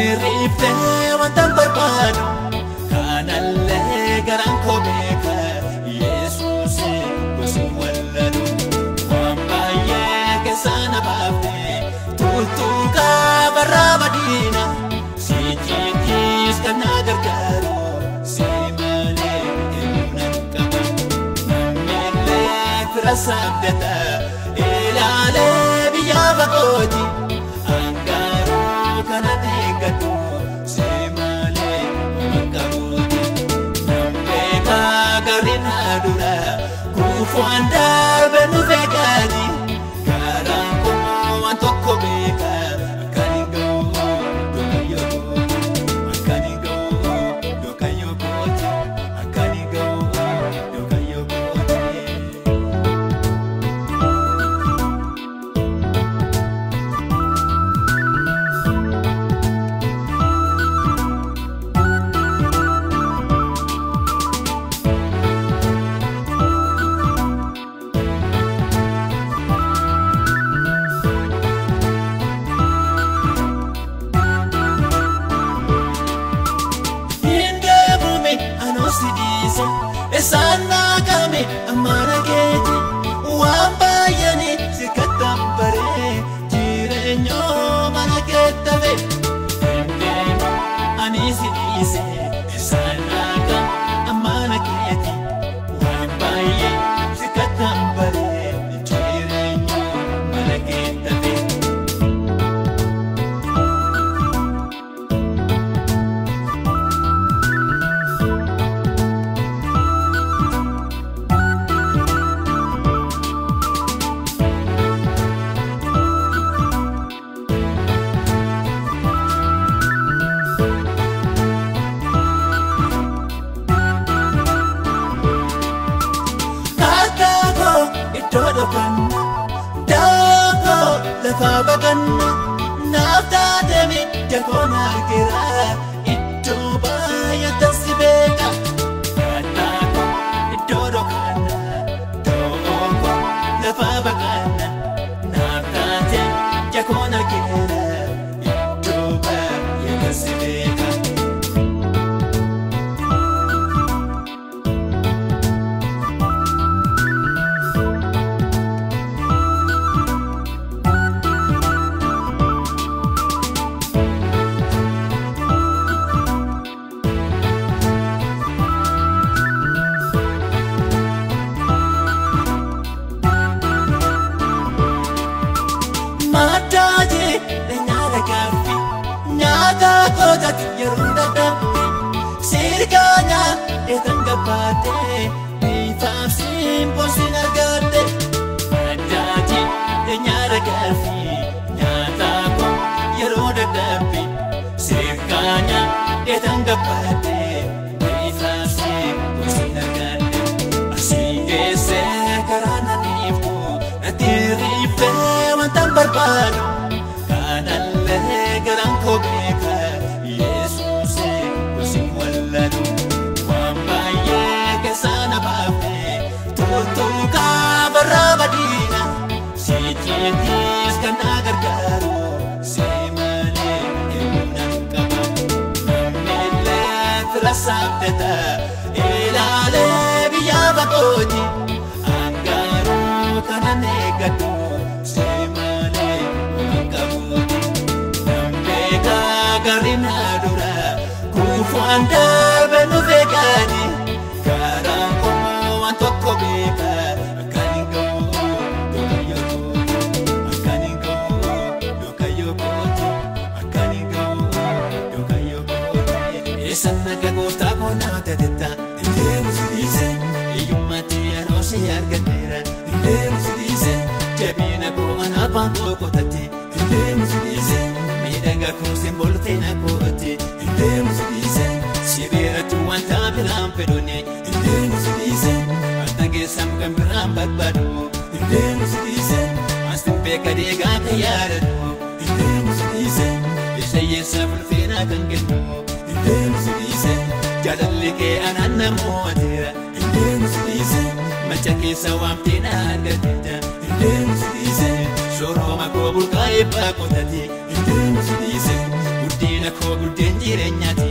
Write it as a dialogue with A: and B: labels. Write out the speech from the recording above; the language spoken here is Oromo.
A: Natirifte wantan barbadu kanalle garan ko beka Jesus gosu walladu wambaye kesana bafte tutuka barabadina sijikis kana gargaro simale emunan kama namelle frasabdata ilale biya bakoti Kufuanda benu vegani karango antoko beka kanigo dokayo kanigo dokayo bote kanigo dokayo bote Esana kami amana keti wambayani sikatambare jirenyo mana ketave anisi dise esana kami amana keti wambayani sikatambare jirenyo mana ketave Todo panna, dago lefa baganna, nafta demi jakona kira, itu baya tasibeka. Dago todo panna, dago lefa baganna, nafta demi jakona kira, itu baya tasibeka. Mataje lenyara kafi nyata kodat yerunda dampi sirkanya etanga pate bifam simpo sinagate mataje lenyara kafi nyata ko yerunda dampi sirkanya etanga pate bifam simpo sinagate asingese karana nifu natirifte barbado kanalle garan ko beka Jesus gosu walladu wambaye kesana bafte tutuka barabadina sijikis kana gargaro simale emunan kama namelle frasabdata ilale biya bakoti angaro kana negatu Kufuanda benu vegani karango antoko beka kanigo dokayo bote kanigo dokayo bote esana gota kona teta indemos dice yumati anosi argatera indemos dice jabina ko anapango kotati indemos dice midanga ko simbol tena koti indemos dice sibira tu anta bilam pedone indemos dice atange sam kambiram barbado indemos dice astin pekade gata yarado indemos dice yeseye sabul fina kangendo indemos dice jadalle ke ananna moatira indemos dice machake sawam tina gadita indemos dice shoro makobul kai pakotati indemos dice udina koo buddeen jireenyaati.